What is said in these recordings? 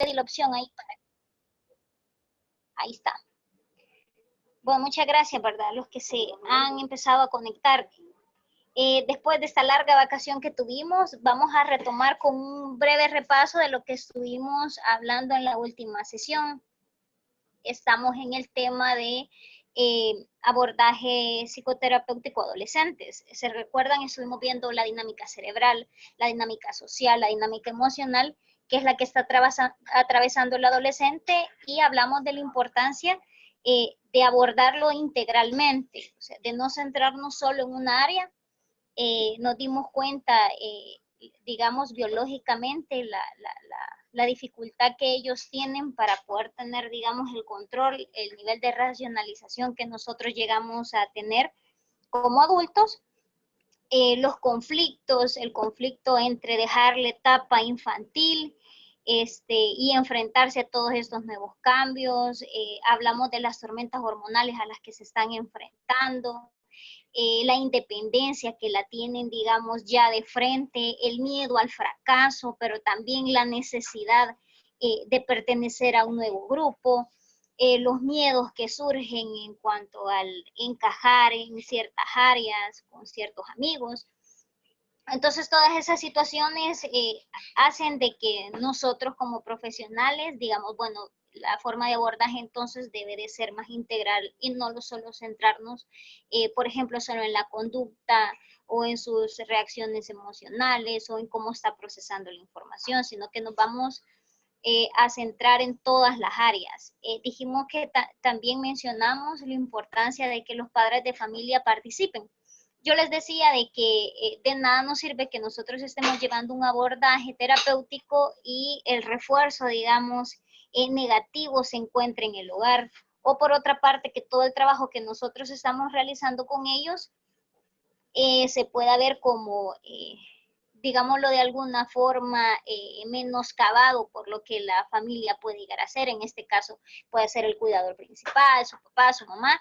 di la opción ahí para... Ahí está. Bueno, muchas gracias, ¿verdad? Los que se han empezado a conectar. Después de esta larga vacación que tuvimos, vamos a retomar con un breve repaso de lo que estuvimos hablando en la última sesión. Estamos en el tema de abordaje psicoterapéutico adolescentes. Se recuerdan, estuvimos viendo la dinámica cerebral, la dinámica social, la dinámica emocional, que es la que está atravesando el adolescente, y hablamos de la importancia de abordarlo integralmente, o sea, de no centrarnos solo en una área. Nos dimos cuenta, digamos, biológicamente, la dificultad que ellos tienen para poder tener, digamos, el control, el nivel de racionalización que nosotros llegamos a tener como adultos. Los conflictos, el conflicto entre dejar la etapa infantil y enfrentarse a todos estos nuevos cambios. Hablamos de las tormentas hormonales a las que se están enfrentando. La independencia que la tienen, digamos, ya de frente, el miedo al fracaso, pero también la necesidad de pertenecer a un nuevo grupo, los miedos que surgen en cuanto al encajar en ciertas áreas con ciertos amigos. Entonces, todas esas situaciones hacen de que nosotros como profesionales, digamos, bueno, la forma de abordaje entonces debe de ser más integral y no solo centrarnos, por ejemplo, solo en la conducta o en sus reacciones emocionales o en cómo está procesando la información, sino que nos vamos a centrar en todas las áreas. Dijimos que también mencionamos la importancia de que los padres de familia participen. Yo les decía de que de nada nos sirve que nosotros estemos llevando un abordaje terapéutico y el refuerzo, digamos, negativo se encuentre en el hogar, o por otra parte que todo el trabajo que nosotros estamos realizando con ellos se pueda ver como, digámoslo de alguna forma, menoscabado por lo que la familia puede llegar a hacer. En este caso puede ser el cuidador principal, su papá, su mamá.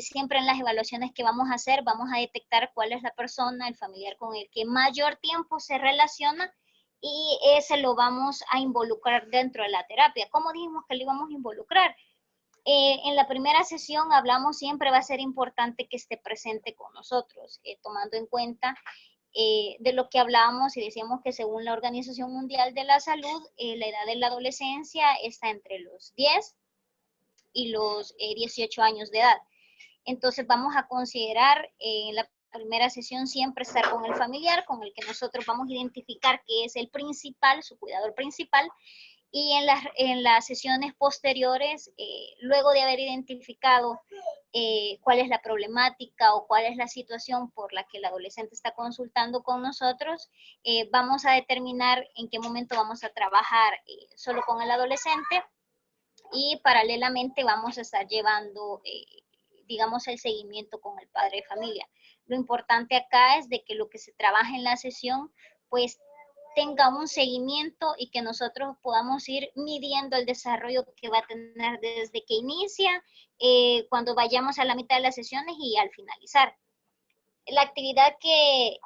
Siempre en las evaluaciones que vamos a hacer, vamos a detectar cuál es la persona, el familiar con el que mayor tiempo se relaciona, y ese lo vamos a involucrar dentro de la terapia. ¿Cómo dijimos que lo íbamos a involucrar? En la primera sesión hablamos, siempre va a ser importante que esté presente con nosotros, tomando en cuenta de lo que hablábamos y decíamos que según la Organización Mundial de la Salud, la edad de la adolescencia está entre los 10 y los 18 años de edad. Entonces vamos a considerar en la primera sesión siempre estar con el familiar, con el que nosotros vamos a identificar que es el principal, su cuidador principal, y en las sesiones posteriores, luego de haber identificado cuál es la problemática o cuál es la situación por la que el adolescente está consultando con nosotros, vamos a determinar en qué momento vamos a trabajar solo con el adolescente, y paralelamente vamos a estar llevando, digamos, el seguimiento con el padre de familia. Lo importante acá es de que lo que se trabaja en la sesión, pues, tenga un seguimiento y que nosotros podamos ir midiendo el desarrollo que va a tener desde que inicia, cuando vayamos a la mitad de las sesiones y al finalizar. La actividad que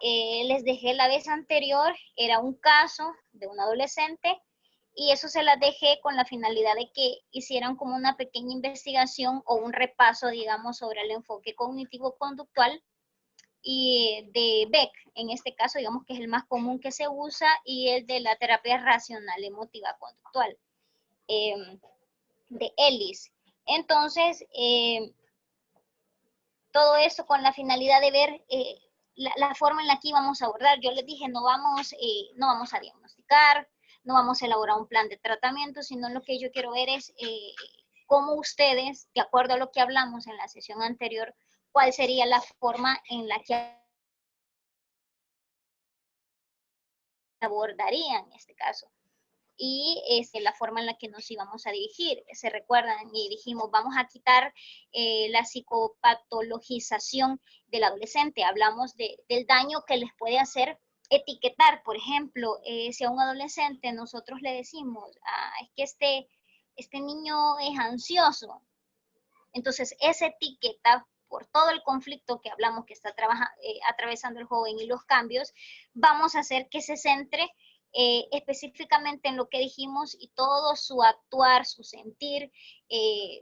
les dejé la vez anterior era un caso de un adolescente, y eso se las dejé con la finalidad de que hicieran como una pequeña investigación o un repaso, digamos, sobre el enfoque cognitivo-conductual y de Beck, en este caso, digamos que es el más común que se usa, y el de la terapia racional emotiva conductual de Ellis. Entonces, todo eso con la finalidad de ver la forma en la que íbamos a abordar. Yo les dije, no vamos a diagnosticar, no vamos a elaborar un plan de tratamiento, sino lo que yo quiero ver es cómo ustedes, de acuerdo a lo que hablamos en la sesión anterior, cuál sería la forma en la que abordarían en este caso, y la forma en la que nos íbamos a dirigir. Se recuerdan y dijimos, vamos a quitar la psicopatologización del adolescente. Hablamos del daño que les puede hacer etiquetar. Por ejemplo, si a un adolescente nosotros le decimos, es que este niño es ansioso, entonces esa etiqueta, por todo el conflicto que hablamos que está atravesando el joven y los cambios, vamos a hacer que se centre específicamente en lo que dijimos, y todo su actuar, su sentir,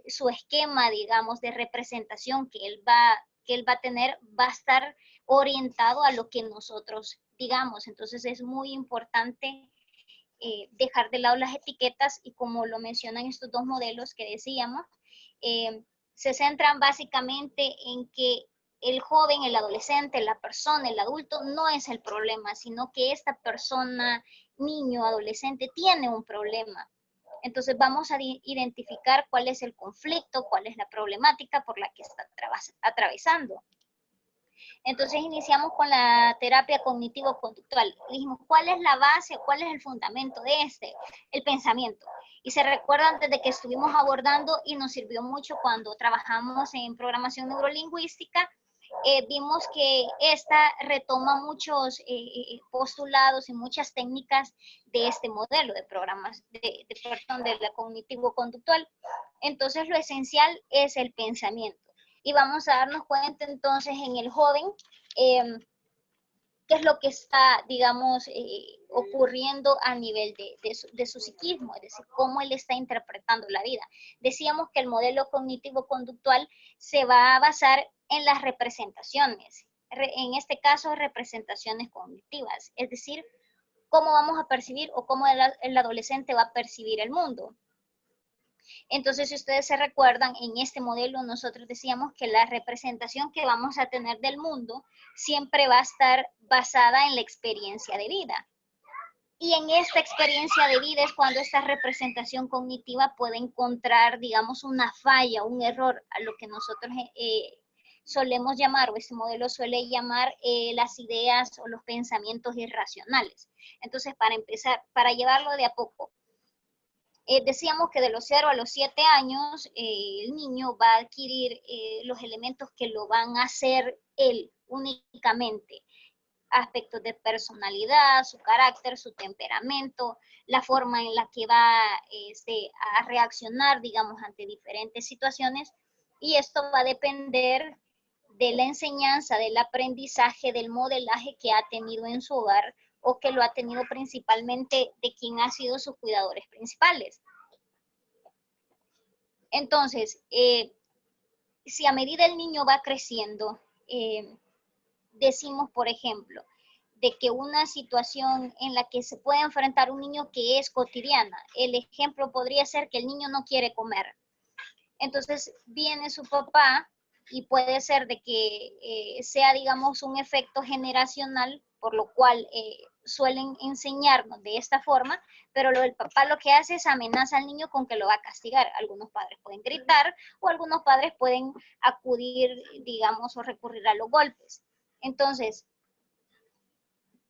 su esquema, digamos, de representación que él va a tener, va a estar orientado a lo que nosotros digamos. Entonces es muy importante dejar de lado las etiquetas, y como lo mencionan estos dos modelos que decíamos, se centran básicamente en que el joven, el adolescente, la persona, el adulto no es el problema, sino que esta persona, niño, adolescente, tiene un problema. Entonces vamos a identificar cuál es el conflicto, cuál es la problemática por la que está atravesando. Entonces iniciamos con la terapia cognitivo-conductual. Dijimos, ¿cuál es la base, cuál es el fundamento de este? El pensamiento. Y se recuerdan desde que estuvimos abordando, y nos sirvió mucho cuando trabajamos en programación neurolingüística, vimos que esta retoma muchos postulados y muchas técnicas de este modelo de programas, de la cognitivo-conductual. Entonces lo esencial es el pensamiento. Y vamos a darnos cuenta entonces en el joven qué es lo que está, digamos, ocurriendo a nivel de su psiquismo, es decir, cómo él está interpretando la vida. Decíamos que el modelo cognitivo-conductual se va a basar en las representaciones, en este caso representaciones cognitivas, es decir, cómo vamos a percibir o cómo el adolescente va a percibir el mundo. Entonces, si ustedes se recuerdan, en este modelo nosotros decíamos que la representación que vamos a tener del mundo siempre va a estar basada en la experiencia de vida. Y en esta experiencia de vida es cuando esta representación cognitiva puede encontrar, digamos, una falla, un error, a lo que nosotros solemos llamar, o este modelo suele llamar las ideas o los pensamientos irracionales. Entonces, para empezar, para llevarlo de a poco, decíamos que de los 0 a los 7 años el niño va a adquirir los elementos que lo van a hacer él únicamente. Aspectos de personalidad, su carácter, su temperamento, la forma en la que va a reaccionar, digamos, ante diferentes situaciones. Y esto va a depender de la enseñanza, del aprendizaje, del modelaje que ha tenido en su hogar, o que lo ha tenido principalmente de quien ha sido sus cuidadores principales. Entonces, si a medida el niño va creciendo, decimos, por ejemplo, de que una situación en la que se puede enfrentar un niño que es cotidiana, el ejemplo podría ser que el niño no quiere comer. Entonces viene su papá, y puede ser de que sea, digamos, un efecto generacional, por lo cual suelen enseñarnos de esta forma, pero el papá lo que hace es amenaza al niño con que lo va a castigar. Algunos padres pueden gritar, o algunos padres pueden acudir, digamos, o recurrir a los golpes. Entonces,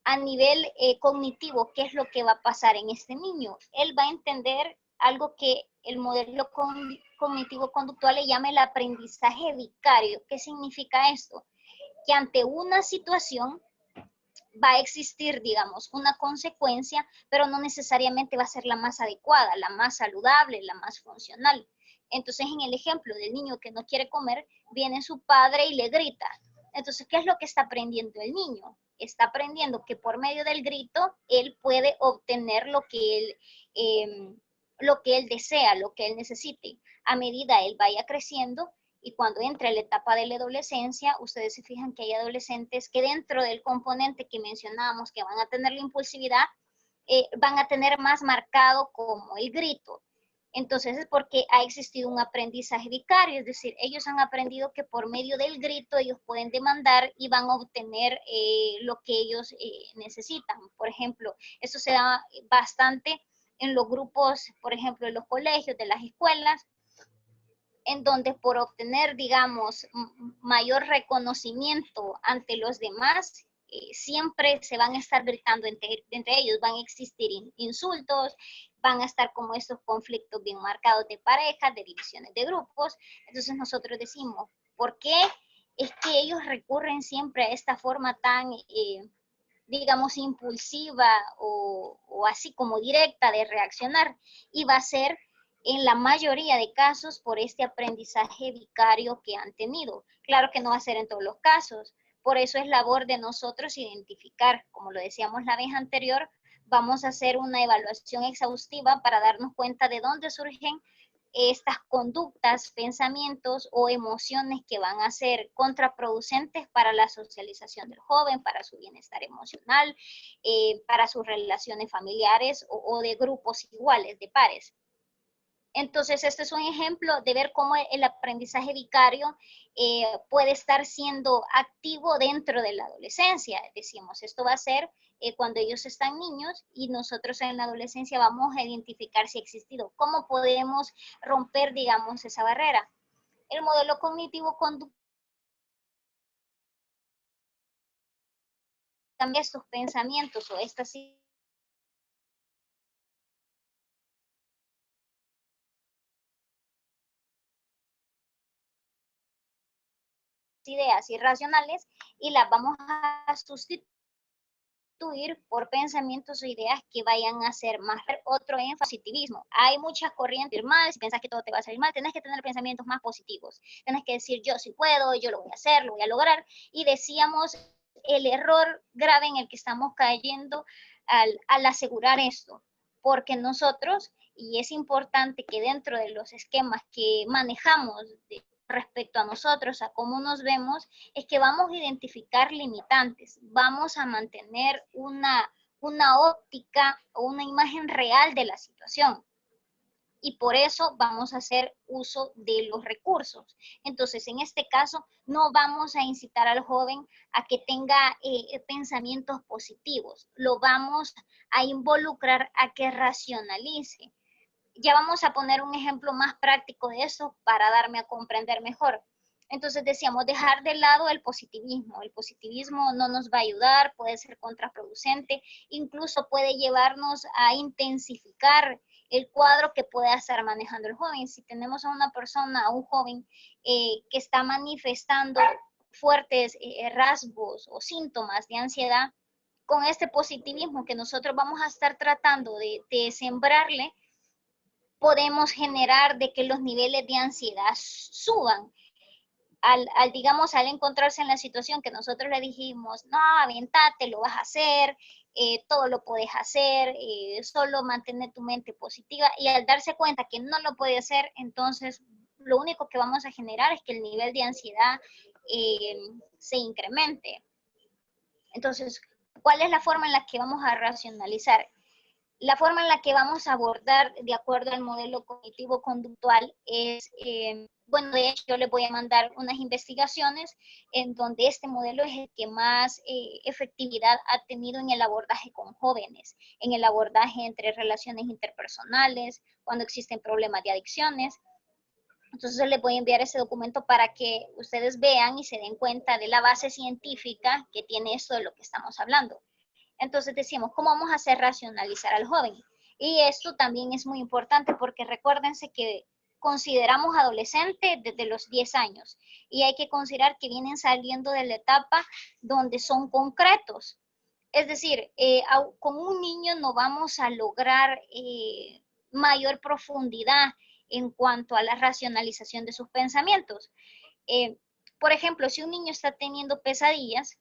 a nivel cognitivo, ¿qué es lo que va a pasar en este niño? Él va a entender algo que el modelo cognitivo-conductual le llama el aprendizaje vicario. ¿Qué significa esto? Que ante una situación va a existir, digamos, una consecuencia, pero no necesariamente va a ser la más adecuada, la más saludable, la más funcional. Entonces, en el ejemplo del niño que no quiere comer, viene su padre y le grita. Entonces, ¿qué es lo que está aprendiendo el niño? Está aprendiendo que por medio del grito él puede obtener lo que él desea, lo que él necesite. A medida él vaya creciendo, y cuando entra en la etapa de la adolescencia, ustedes se fijan que hay adolescentes que dentro del componente que mencionábamos, que van a tener la impulsividad, van a tener más marcado como el grito. Entonces es porque ha existido un aprendizaje vicario, es decir, ellos han aprendido que por medio del grito ellos pueden demandar y van a obtener lo que ellos necesitan. Por ejemplo, eso se da bastante en los grupos, por ejemplo, en los colegios, de las escuelas, en donde por obtener, digamos, mayor reconocimiento ante los demás, siempre se van a estar gritando entre ellos, van a existir insultos, van a estar como estos conflictos bien marcados de parejas, de divisiones de grupos. Entonces nosotros decimos, ¿por qué es que ellos recurren siempre a esta forma tan, digamos, impulsiva o así como directa de reaccionar? Y va a ser en la mayoría de casos por este aprendizaje vicario que han tenido. Claro que no va a ser en todos los casos, por eso es labor de nosotros identificar, como lo decíamos la vez anterior, vamos a hacer una evaluación exhaustiva para darnos cuenta de dónde surgen estas conductas, pensamientos o emociones que van a ser contraproducentes para la socialización del joven, para su bienestar emocional, para sus relaciones familiares o de grupos iguales, de pares. Entonces, este es un ejemplo de ver cómo el aprendizaje vicario puede estar siendo activo dentro de la adolescencia. Decimos, esto va a ser cuando ellos están niños y nosotros en la adolescencia vamos a identificar si ha existido. ¿Cómo podemos romper, digamos, esa barrera? El modelo cognitivo conductual cambia estos pensamientos o estas ideas irracionales y las vamos a sustituir por pensamientos o ideas que vayan a ser más. Otro énfasis, positivismo. Hay muchas corrientes mal, si piensas que todo te va a salir mal, tenés que tener pensamientos más positivos. Tenés que decir, yo sí puedo, yo lo voy a hacer, lo voy a lograr. Y decíamos el error grave en el que estamos cayendo al asegurar esto, porque nosotros, y es importante que dentro de los esquemas que manejamos respecto a nosotros, a cómo nos vemos, es que vamos a identificar limitantes, vamos a mantener una óptica o una imagen real de la situación. Y por eso vamos a hacer uso de los recursos. Entonces, en este caso, no vamos a incitar al joven a que tenga pensamientos positivos, lo vamos a involucrar a que racionalice. Ya vamos a poner un ejemplo más práctico de eso para darme a comprender mejor. Entonces decíamos, dejar de lado el positivismo. El positivismo no nos va a ayudar, puede ser contraproducente, incluso puede llevarnos a intensificar el cuadro que pueda estar manejando el joven. Si tenemos a una persona, a un joven que está manifestando fuertes rasgos o síntomas de ansiedad, con este positivismo que nosotros vamos a estar tratando de sembrarle, podemos generar de que los niveles de ansiedad suban. Digamos, al encontrarse en la situación que nosotros le dijimos, no, aventate, lo vas a hacer, todo lo puedes hacer, solo mantener tu mente positiva, y al darse cuenta que no lo puede hacer, entonces lo único que vamos a generar es que el nivel de ansiedad se incremente. Entonces, ¿cuál es la forma en la que vamos a racionalizar? La forma en la que vamos a abordar, de acuerdo al modelo cognitivo-conductual, es, bueno, de hecho yo les voy a mandar unas investigaciones en donde este modelo es el que más efectividad ha tenido en el abordaje con jóvenes, en el abordaje entre relaciones interpersonales, cuando existen problemas de adicciones. Entonces les voy a enviar ese documento para que ustedes vean y se den cuenta de la base científica que tiene esto de lo que estamos hablando. Entonces decimos, ¿cómo vamos a hacer racionalizar al joven? Y esto también es muy importante porque recuérdense que consideramos adolescente desde los 10 años y hay que considerar que vienen saliendo de la etapa donde son concretos. Es decir, con un niño no vamos a lograr mayor profundidad en cuanto a la racionalización de sus pensamientos. Por ejemplo, si un niño está teniendo pesadillas,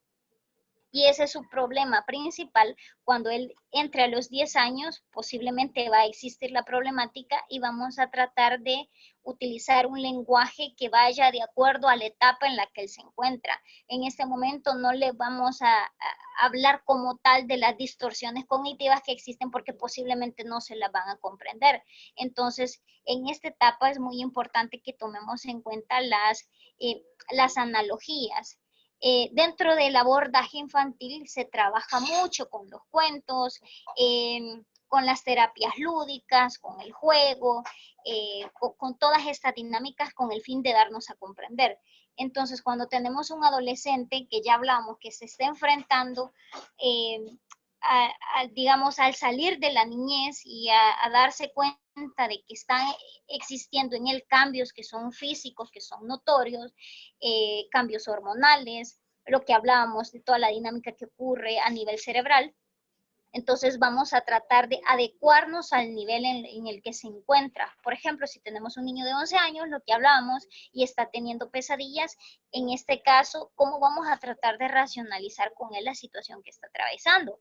y ese es su problema principal, cuando él entre a los 10 años, posiblemente va a existir la problemática y vamos a tratar de utilizar un lenguaje que vaya de acuerdo a la etapa en la que él se encuentra. En este momento no le vamos a hablar como tal de las distorsiones cognitivas que existen porque posiblemente no se las van a comprender. Entonces, en esta etapa es muy importante que tomemos en cuenta las analogías. Dentro del abordaje infantil se trabaja mucho con los cuentos, con las terapias lúdicas, con el juego, con todas estas dinámicas con el fin de darnos a comprender. Entonces, cuando tenemos un adolescente que ya hablamos que se está enfrentando, digamos, al salir de la niñez y a darse cuenta de que están existiendo en él cambios que son físicos, que son notorios, cambios hormonales, lo que hablábamos de toda la dinámica que ocurre a nivel cerebral. Entonces vamos a tratar de adecuarnos al nivel en el que se encuentra. Por ejemplo, si tenemos un niño de 11 años, lo que hablábamos, y está teniendo pesadillas, en este caso, ¿cómo vamos a tratar de racionalizar con él la situación que está atravesando?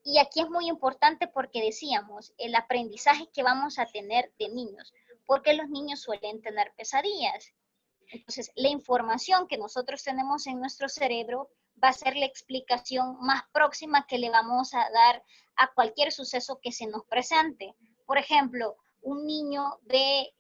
Y aquí es muy importante porque decíamos, el aprendizaje que vamos a tener de niños, porque los niños suelen tener pesadillas. Entonces, la información que nosotros tenemos en nuestro cerebro va a ser la explicación más próxima que le vamos a dar a cualquier suceso que se nos presente. Por ejemplo, un niño ve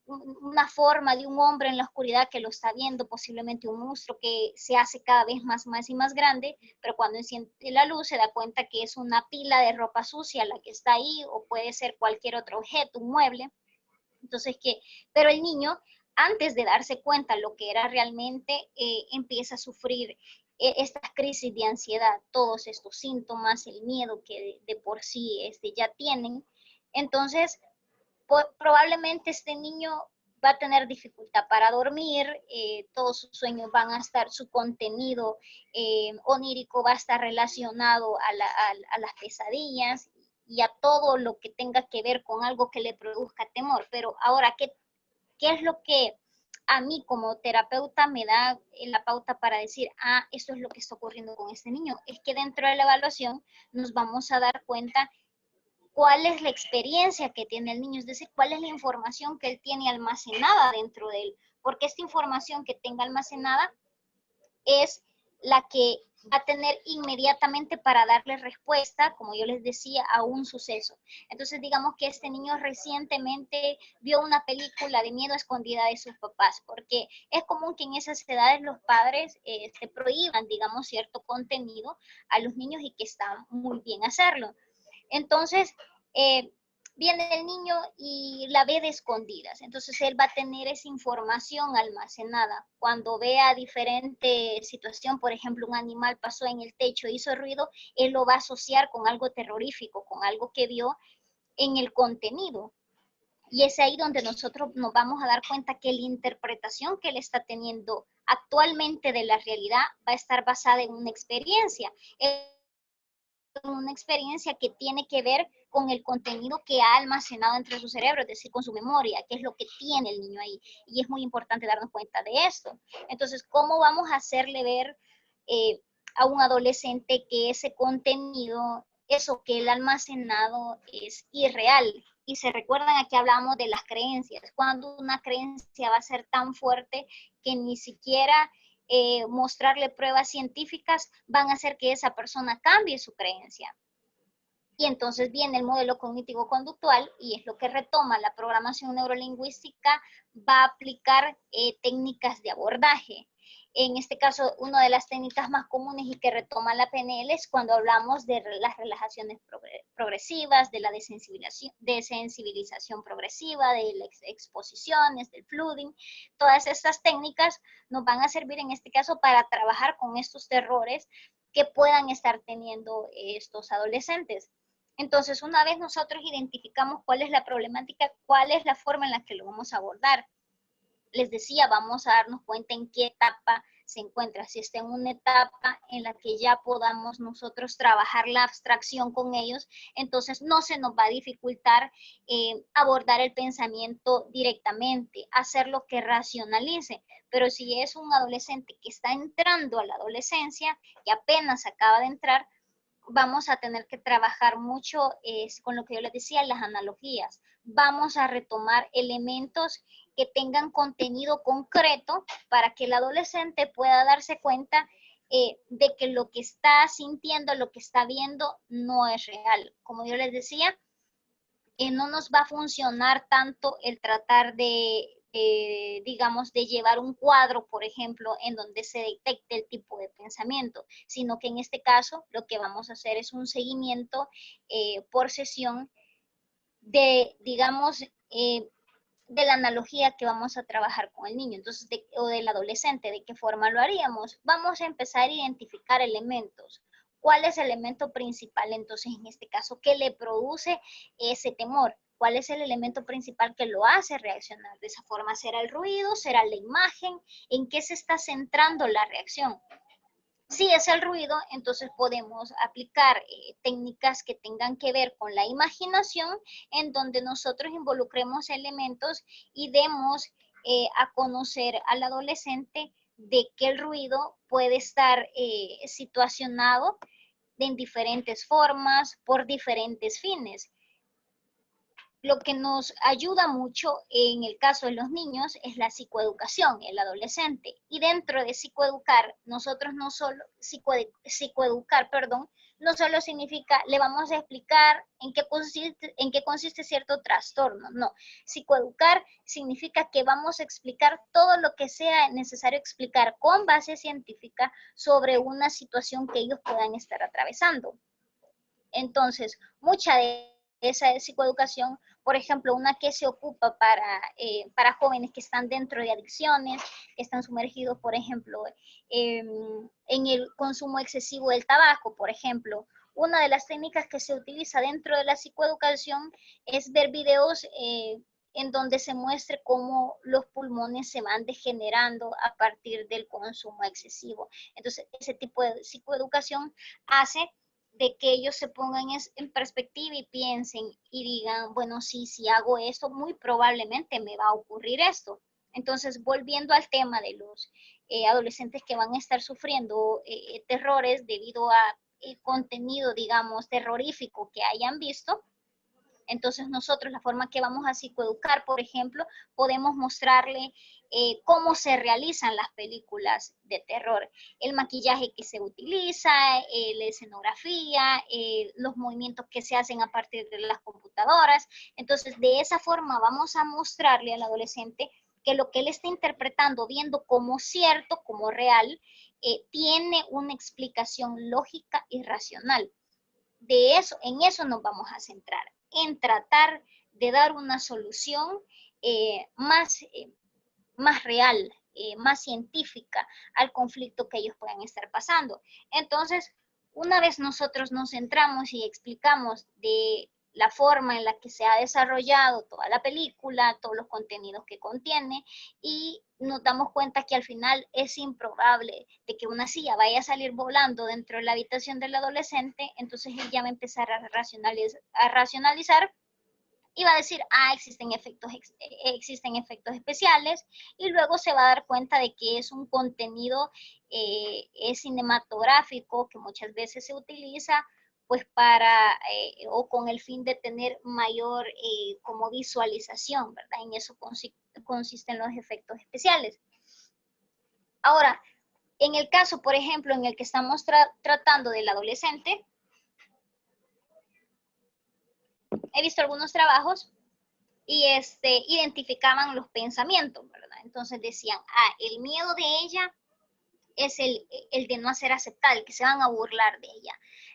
una forma de un hombre en la oscuridad que lo está viendo, posiblemente un monstruo que se hace cada vez más y más grande, pero cuando enciende la luz se da cuenta que es una pila de ropa sucia la que está ahí, o puede ser cualquier otro objeto, un mueble. Entonces, pero el niño, antes de darse cuenta lo que era realmente, empieza a sufrir estas crisis de ansiedad, todos estos síntomas, el miedo que de por sí ya tienen. Entonces, probablemente este niño va a tener dificultad para dormir, todos sus sueños van a estar, su contenido onírico va a estar relacionado a las pesadillas y a todo lo que tenga que ver con algo que le produzca temor. Pero ahora, ¿qué es lo que a mí como terapeuta me da la pauta para decir, esto es lo que está ocurriendo con este niño? Es que dentro de la evaluación nos vamos a dar cuenta cuál es la experiencia que tiene el niño, es decir, cuál es la información que él tiene almacenada dentro de él, porque esta información que tenga almacenada es la que va a tener inmediatamente para darle respuesta, como yo les decía, a un suceso. Entonces, digamos que este niño recientemente vio una película de miedo escondida de sus papás, porque es común que en esas edades los padres se prohíban, digamos, cierto contenido a los niños, y que está muy bien hacerlo. Entonces, viene el niño y la ve de escondidas. Entonces, él va a tener esa información almacenada. Cuando vea diferente situación, por ejemplo, un animal pasó en el techo, hizo ruido, él lo va a asociar con algo terrorífico, con algo que vio en el contenido. Y es ahí donde nosotros nos vamos a dar cuenta que la interpretación que él está teniendo actualmente de la realidad va a estar basada en una experiencia que tiene que ver con el contenido que ha almacenado entre su cerebro, es decir, con su memoria, que es lo que tiene el niño ahí. Y es muy importante darnos cuenta de esto. Entonces, ¿cómo vamos a hacerle ver a un adolescente que ese contenido, eso que él ha almacenado, es irreal? Y se recuerdan, aquí hablamos de las creencias, cuando una creencia va a ser tan fuerte que ni siquiera mostrarle pruebas científicas van a hacer que esa persona cambie su creencia. Y entonces viene el modelo cognitivo-conductual, y es lo que retoma la programación neurolingüística, va a aplicar técnicas de abordaje. En este caso, una de las técnicas más comunes y que retoma la PNL es cuando hablamos de las relajaciones progresivas, de la desensibilización progresiva, de las exposiciones, del flooding. Todas estas técnicas nos van a servir en este caso para trabajar con estos terrores que puedan estar teniendo estos adolescentes. Entonces, una vez nosotros identificamos cuál es la problemática, cuál es la forma en la que lo vamos a abordar, les decía, vamos a darnos cuenta en qué etapa se encuentra, si está en una etapa en la que ya podamos nosotros trabajar la abstracción con ellos, entonces no se nos va a dificultar abordar el pensamiento directamente, hacer lo que racionalice. Pero si es un adolescente que está entrando a la adolescencia, que apenas acaba de entrar, vamos a tener que trabajar mucho con lo que yo les decía, las analogías. Vamos a retomar elementos que tengan contenido concreto para que el adolescente pueda darse cuenta de que lo que está sintiendo, lo que está viendo, no es real. Como yo les decía, no nos va a funcionar tanto el tratar digamos, de llevar un cuadro, por ejemplo, en donde se detecte el tipo de pensamiento, sino que en este caso lo que vamos a hacer es un seguimiento por sesión digamos, de la analogía que vamos a trabajar con el niño, entonces, o del adolescente. ¿De qué forma lo haríamos? Vamos a empezar a identificar elementos. ¿Cuál es el elemento principal, entonces, en este caso, que le produce ese temor? ¿Cuál es el elemento principal que lo hace reaccionar de esa forma? ¿Será el ruido? ¿Será la imagen? ¿En qué se está centrando la reacción? Si es el ruido, entonces podemos aplicar técnicas que tengan que ver con la imaginación, en donde nosotros involucremos elementos y demos a conocer al adolescente de que el ruido puede estar situacionado de diferentes formas, por diferentes fines. Lo que nos ayuda mucho en el caso de los niños es la psicoeducación, el adolescente. Y dentro de psicoeducar, nosotros no solo, psicoeducar, perdón, no solo significa, le vamos a explicar en qué consiste cierto trastorno, no. Psicoeducar significa que vamos a explicar todo lo que sea necesario explicar con base científica sobre una situación que ellos puedan estar atravesando. Entonces, mucha de esa psicoeducación, por ejemplo, una que se ocupa para jóvenes que están dentro de adicciones, que están sumergidos, por ejemplo, en el consumo excesivo del tabaco, por ejemplo. Una de las técnicas que se utiliza dentro de la psicoeducación es ver videos en donde se muestre cómo los pulmones se van degenerando a partir del consumo excesivo. Entonces, ese tipo de psicoeducación hace de que ellos se pongan en perspectiva y piensen y digan, bueno, sí, si hago esto, muy probablemente me va a ocurrir esto. Entonces, volviendo al tema de los adolescentes que van a estar sufriendo terrores debido a contenido, digamos, terrorífico que hayan visto, entonces nosotros la forma que vamos a psicoeducar, por ejemplo, podemos mostrarle cómo se realizan las películas de terror, el maquillaje que se utiliza, la escenografía, los movimientos que se hacen a partir de las computadoras. Entonces, de esa forma vamos a mostrarle al adolescente que lo que él está interpretando, viendo como cierto, como real, tiene una explicación lógica y racional. De eso, en eso nos vamos a centrar, en tratar de dar una solución más real, más científica al conflicto que ellos puedan estar pasando. Entonces, una vez nosotros nos centramos y explicamos de la forma en la que se ha desarrollado toda la película, todos los contenidos que contiene, y nos damos cuenta que al final es improbable de que una silla vaya a salir volando dentro de la habitación del adolescente, entonces él ya va a empezar a racionalizar y va a decir, existen efectos especiales, y luego se va a dar cuenta de que es un contenido cinematográfico que muchas veces se utiliza pues o con el fin de tener mayor como visualización, ¿verdad? En eso consisten los efectos especiales. Ahora, en el caso, por ejemplo, en el que estamos tratando del adolescente, he visto algunos trabajos y identificaban los pensamientos, ¿verdad? Entonces decían, el miedo de ella es el de no ser aceptada, el que se van a burlar de ella.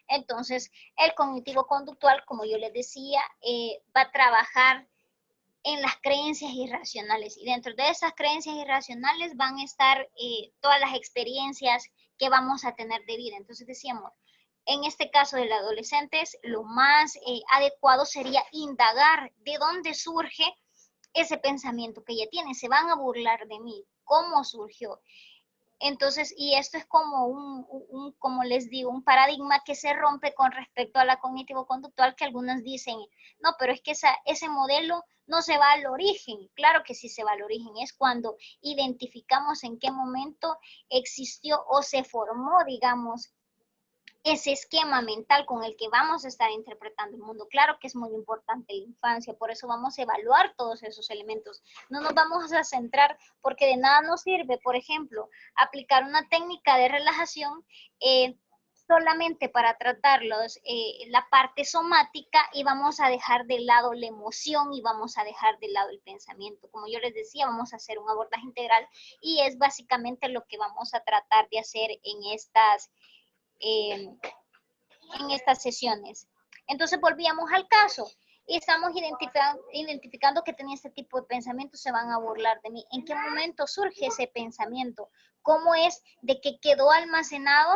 Entonces, el cognitivo conductual, como yo les decía, va a trabajar en las creencias irracionales, y dentro de esas creencias irracionales van a estar todas las experiencias que vamos a tener de vida. Entonces decíamos, en este caso de los adolescentes, lo más adecuado sería indagar de dónde surge ese pensamiento que ella tiene. Se van a burlar de mí. ¿Cómo surgió? Entonces, y esto es como como les digo, un paradigma que se rompe con respecto a la cognitivo-conductual, que algunos dicen, no, pero es que ese modelo no se va al origen. Claro que sí se va al origen, es cuando identificamos en qué momento existió o se formó, digamos, ese esquema mental con el que vamos a estar interpretando el mundo. Claro que es muy importante la infancia, por eso vamos a evaluar todos esos elementos. No nos vamos a centrar, porque de nada nos sirve, por ejemplo, aplicar una técnica de relajación solamente para tratar la parte somática, y vamos a dejar de lado la emoción y vamos a dejar de lado el pensamiento. Como yo les decía, vamos a hacer un abordaje integral, y es básicamente lo que vamos a tratar de hacer en estas sesiones. Entonces volvíamos al caso y estamos identificando que tenía este tipo de pensamientos, se van a burlar de mí. ¿En qué momento surge ese pensamiento? ¿Cómo es de que quedó almacenado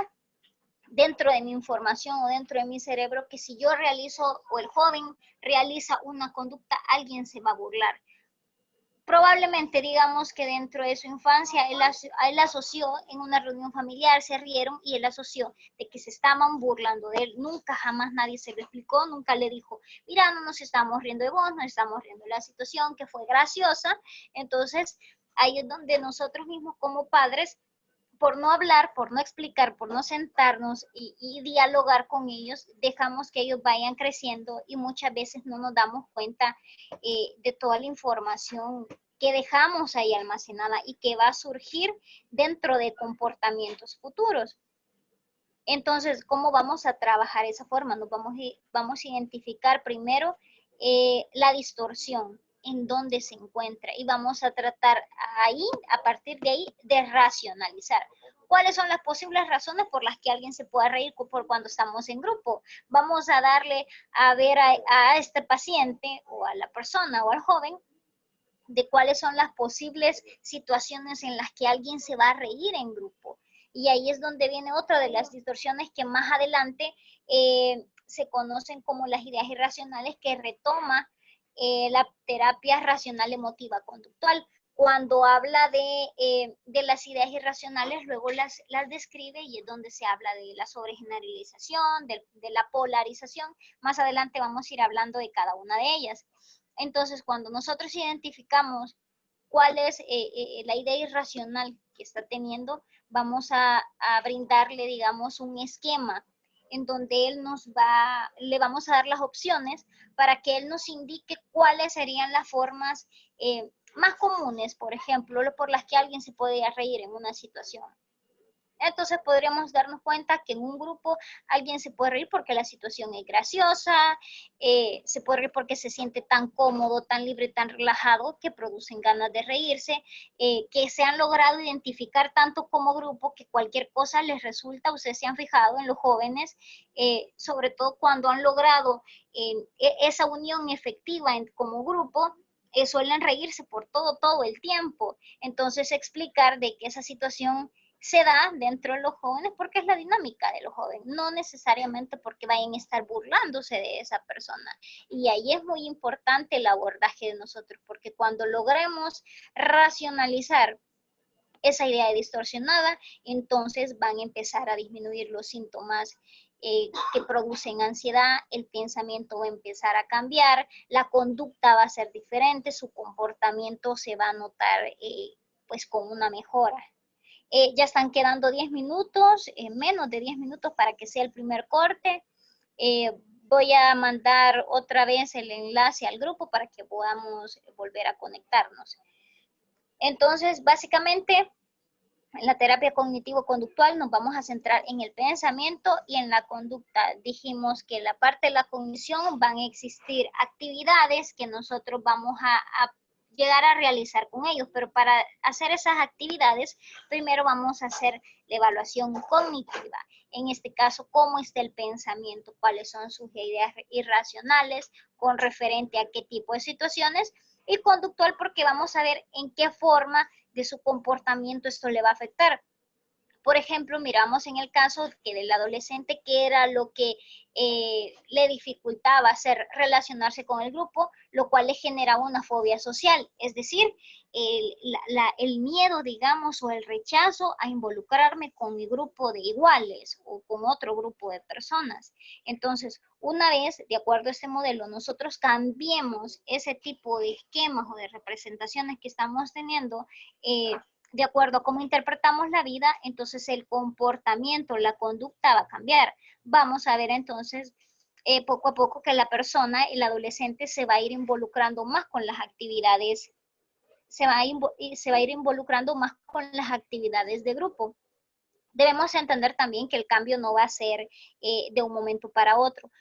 dentro de mi información o dentro de mi cerebro que si yo realizo o el joven realiza una conducta, alguien se va a burlar? Probablemente digamos que dentro de su infancia él asoció en una reunión familiar, se rieron y él asoció de que se estaban burlando de él. Nunca jamás nadie se lo explicó, nunca le dijo, mira, no nos estamos riendo de vos, nos estamos riendo de la situación que fue graciosa. Entonces ahí es donde nosotros mismos como padres por no hablar, por no explicar, por no sentarnos y dialogar con ellos, dejamos que ellos vayan creciendo y muchas veces no nos damos cuenta de toda la información que dejamos ahí almacenada y que va a surgir dentro de comportamientos futuros. Entonces, ¿cómo vamos a trabajar esa forma? Vamos a identificar primero la distorsión, en dónde se encuentra, y vamos a tratar ahí, a partir de ahí, de racionalizar. ¿Cuáles son las posibles razones por las que alguien se pueda reír por cuando estamos en grupo? Vamos a darle a ver a este paciente o a la persona o al joven de cuáles son las posibles situaciones en las que alguien se va a reír en grupo. Y ahí es donde viene otra de las distorsiones que más adelante se conocen como las ideas irracionales, que retoma la terapia racional emotiva conductual. Cuando habla de las ideas irracionales, luego las describe, y es donde se habla de la sobregeneralización, de la polarización. Más adelante vamos a ir hablando de cada una de ellas. Entonces, cuando nosotros identificamos cuál es la idea irracional que está teniendo, vamos a brindarle, digamos, un esquema en donde le vamos a dar las opciones para que él nos indique cuáles serían las formas más comunes, por ejemplo, por las que alguien se podría reír en una situación. Entonces podríamos darnos cuenta que en un grupo alguien se puede reír porque la situación es graciosa, se puede reír porque se siente tan cómodo, tan libre, tan relajado, que producen ganas de reírse, que se han logrado identificar tanto como grupo que cualquier cosa les resulta. Ustedes se han fijado en los jóvenes, sobre todo cuando han logrado esa unión efectiva como grupo, suelen reírse por todo el tiempo. Entonces explicar de que esa situación se da dentro de los jóvenes porque es la dinámica de los jóvenes, no necesariamente porque vayan a estar burlándose de esa persona. Y ahí es muy importante el abordaje de nosotros, porque cuando logremos racionalizar esa idea distorsionada, entonces van a empezar a disminuir los síntomas que producen ansiedad, el pensamiento va a empezar a cambiar, la conducta va a ser diferente, su comportamiento se va a notar pues con una mejora. Ya están quedando 10 minutos, menos de 10 minutos para que sea el primer corte. Voy a mandar otra vez el enlace al grupo para que podamos volver a conectarnos. Entonces, básicamente, en la terapia cognitivo-conductual nos vamos a centrar en el pensamiento y en la conducta. Dijimos que en la parte de la cognición van a existir actividades que nosotros vamos a llegar a realizar con ellos, pero para hacer esas actividades, primero vamos a hacer la evaluación cognitiva. En este caso, cómo está el pensamiento, cuáles son sus ideas irracionales, con referente a qué tipo de situaciones, y conductual porque vamos a ver en qué forma de su comportamiento esto le va a afectar. Por ejemplo, miramos en el caso que del adolescente, que era lo que le dificultaba hacer relacionarse con el grupo, lo cual le generaba una fobia social, es decir, el miedo, digamos, o el rechazo a involucrarme con mi grupo de iguales o con otro grupo de personas. Entonces, una vez, de acuerdo a este modelo, nosotros cambiemos ese tipo de esquemas o de representaciones que estamos teniendo, de acuerdo a cómo interpretamos la vida, entonces el comportamiento, la conducta va a cambiar. Vamos a ver entonces poco a poco que la persona, el adolescente, se va a ir involucrando más con las actividades, se va a ir involucrando más con las actividades de grupo. Debemos entender también que el cambio no va a ser de un momento para otro.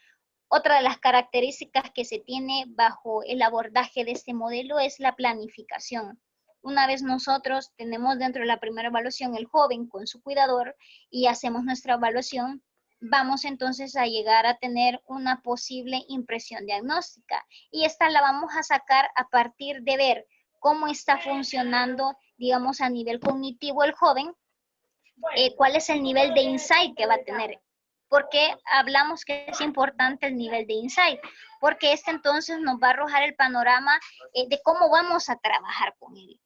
Otra de las características que se tiene bajo el abordaje de este modelo es la planificación. Una vez nosotros tenemos dentro de la primera evaluación el joven con su cuidador y hacemos nuestra evaluación, vamos entonces a llegar a tener una posible impresión diagnóstica, y esta la vamos a sacar a partir de ver cómo está funcionando, digamos, a nivel cognitivo el joven, cuál es el nivel de insight que va a tener. ¿Por qué hablamos que es importante el nivel de insight? Porque este entonces nos va a arrojar el panorama de cómo vamos a trabajar con él.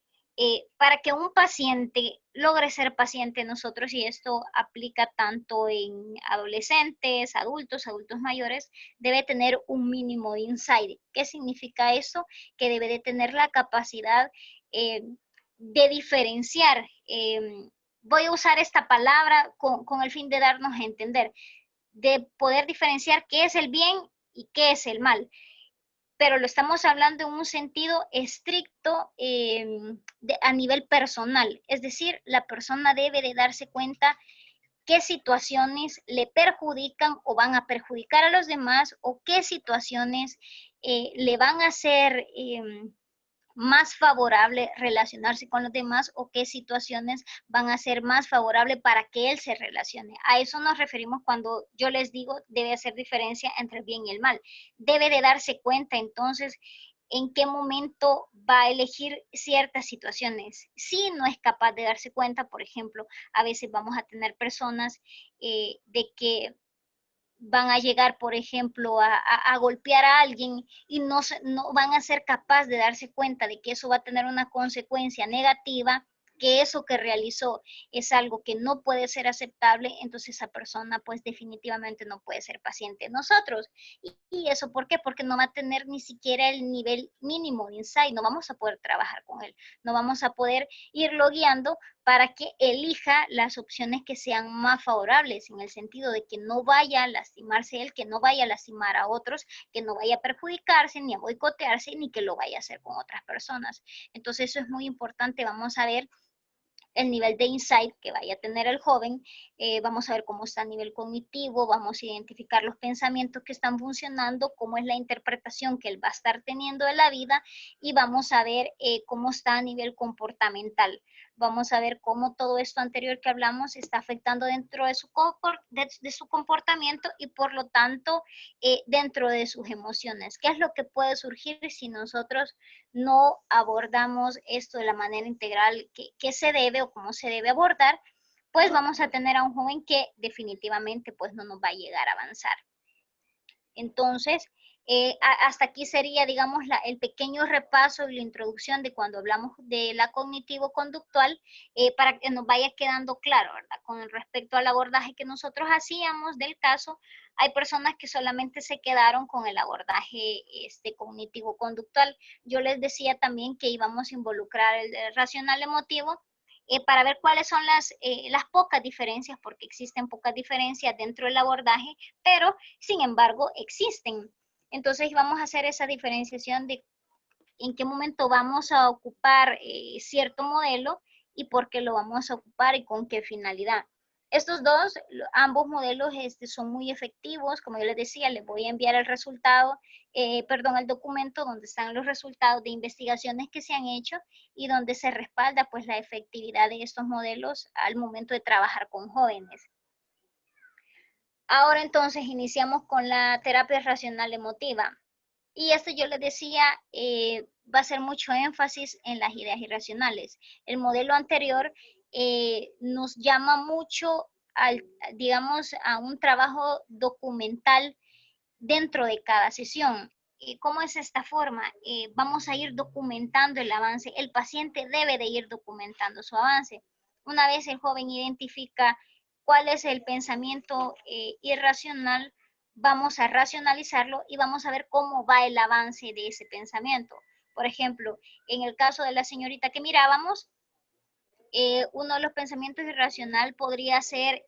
Para que un paciente logre ser paciente, nosotros, y esto aplica tanto en adolescentes, adultos mayores, debe tener un mínimo de insight. ¿Qué significa eso? Que debe de tener la capacidad de diferenciar voy a usar esta palabra con el fin de darnos a entender, de poder diferenciar qué es el bien y qué es el mal. Pero lo estamos hablando en un sentido estricto a nivel personal. Es decir, la persona debe de darse cuenta qué situaciones le perjudican o van a perjudicar a los demás, o qué situaciones le van a hacer más favorable relacionarse con los demás, o qué situaciones van a ser más favorables para que él se relacione. A eso nos referimos cuando yo les digo debe hacer diferencia entre el bien y el mal. Debe de darse cuenta entonces en qué momento va a elegir ciertas situaciones. Si no es capaz de darse cuenta, por ejemplo, a veces vamos a tener personas de que van a llegar, por ejemplo, a golpear a alguien y no van a ser capaces de darse cuenta de que eso va a tener una consecuencia negativa, que eso que realizó es algo que no puede ser aceptable, entonces esa persona pues definitivamente no puede ser paciente de nosotros. ¿Y eso por qué? Porque no va a tener ni siquiera el nivel mínimo de insight, no vamos a poder trabajar con él, no vamos a poder irlo guiando para que elija las opciones que sean más favorables, en el sentido de que no vaya a lastimarse él, que no vaya a lastimar a otros, que no vaya a perjudicarse, ni a boicotearse, ni que lo vaya a hacer con otras personas. Entonces eso es muy importante. Vamos a ver el nivel de insight que vaya a tener el joven, vamos a ver cómo está a nivel cognitivo, vamos a identificar los pensamientos que están funcionando, cómo es la interpretación que él va a estar teniendo de la vida, y vamos a ver cómo está a nivel comportamental. Vamos a ver cómo todo esto anterior que hablamos está afectando dentro de su comportamiento, y por lo tanto dentro de sus emociones. ¿Qué es lo que puede surgir si nosotros no abordamos esto de la manera integral que se debe, o cómo se debe abordar? Pues vamos a tener a un joven que definitivamente pues no nos va a llegar a avanzar. Entonces, hasta aquí sería, digamos, el pequeño repaso y la introducción de cuando hablamos de la cognitivo-conductual, para que nos vaya quedando claro, ¿verdad? Con respecto al abordaje que nosotros hacíamos del caso, hay personas que solamente se quedaron con el abordaje cognitivo-conductual. Yo les decía también que íbamos a involucrar el racional emotivo, para ver cuáles son las pocas diferencias, porque existen pocas diferencias dentro del abordaje, pero sin embargo existen. Entonces vamos a hacer esa diferenciación de en qué momento vamos a ocupar cierto modelo y por qué lo vamos a ocupar y con qué finalidad. Estos dos, ambos modelos son muy efectivos. Como yo les decía, les voy a enviar el resultado, el documento donde están los resultados de investigaciones que se han hecho y donde se respalda pues la efectividad de estos modelos al momento de trabajar con jóvenes. Ahora entonces iniciamos con la terapia racional emotiva. Y esto yo les decía, va a ser mucho énfasis en las ideas irracionales. El modelo anterior nos llama mucho digamos, a un trabajo documental dentro de cada sesión. ¿Cómo es esta forma? Vamos a ir documentando el avance. El paciente debe de ir documentando su avance. Una vez el joven identifica cuál es el pensamiento irracional, vamos a racionalizarlo y vamos a ver cómo va el avance de ese pensamiento. Por ejemplo, en el caso de la señorita que mirábamos, uno de los pensamientos irracional podría ser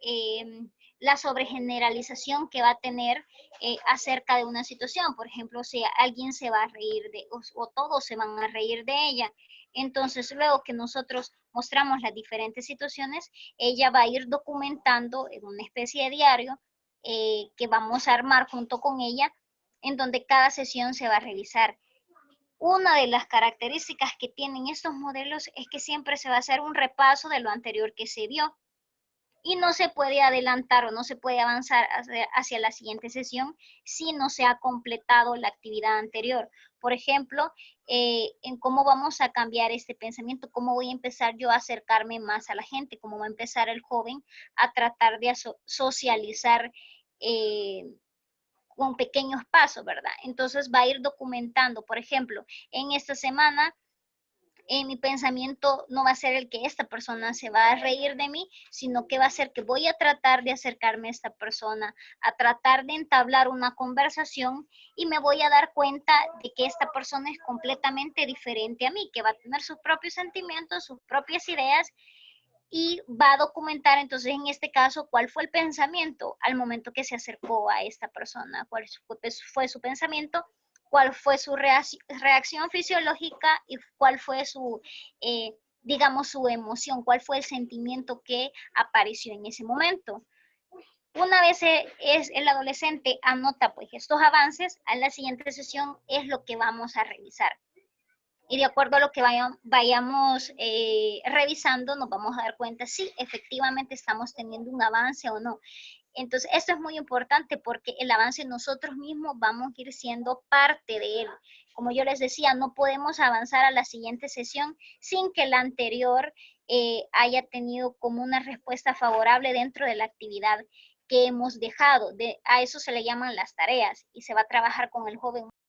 la sobregeneralización que va a tener acerca de una situación. Por ejemplo, si alguien se va a reír o todos se van a reír de ella. Entonces, luego que nosotros mostramos las diferentes situaciones, ella va a ir documentando en una especie de diario que vamos a armar junto con ella, en donde cada sesión se va a revisar. Una de las características que tienen estos modelos es que siempre se va a hacer un repaso de lo anterior que se vio, y no se puede adelantar o no se puede avanzar hacia la siguiente sesión si no se ha completado la actividad anterior. Por ejemplo, en cómo vamos a cambiar este pensamiento, cómo voy a empezar yo a acercarme más a la gente, cómo va a empezar el joven a tratar de socializar con pequeños pasos, ¿verdad? Entonces va a ir documentando. Por ejemplo, en esta semana mi pensamiento no va a ser el que esta persona se va a reír de mí, sino que va a ser que voy a tratar de acercarme a esta persona, a tratar de entablar una conversación, y me voy a dar cuenta de que esta persona es completamente diferente a mí, que va a tener sus propios sentimientos, sus propias ideas, y va a documentar entonces en este caso cuál fue el pensamiento al momento que se acercó a esta persona, cuál fue su pensamiento, cuál fue su reacción fisiológica y cuál fue su, digamos, su emoción, cuál fue el sentimiento que apareció en ese momento. Una vez el adolescente anota pues estos avances, a la siguiente sesión es lo que vamos a revisar. Y de acuerdo a lo que vayamos revisando, nos vamos a dar cuenta si efectivamente estamos teniendo un avance o no. Entonces, esto es muy importante porque el avance nosotros mismos vamos a ir siendo parte de él. Como yo les decía, no podemos avanzar a la siguiente sesión sin que la anterior haya tenido como una respuesta favorable dentro de la actividad que hemos dejado. A eso se le llaman las tareas y se va a trabajar con el joven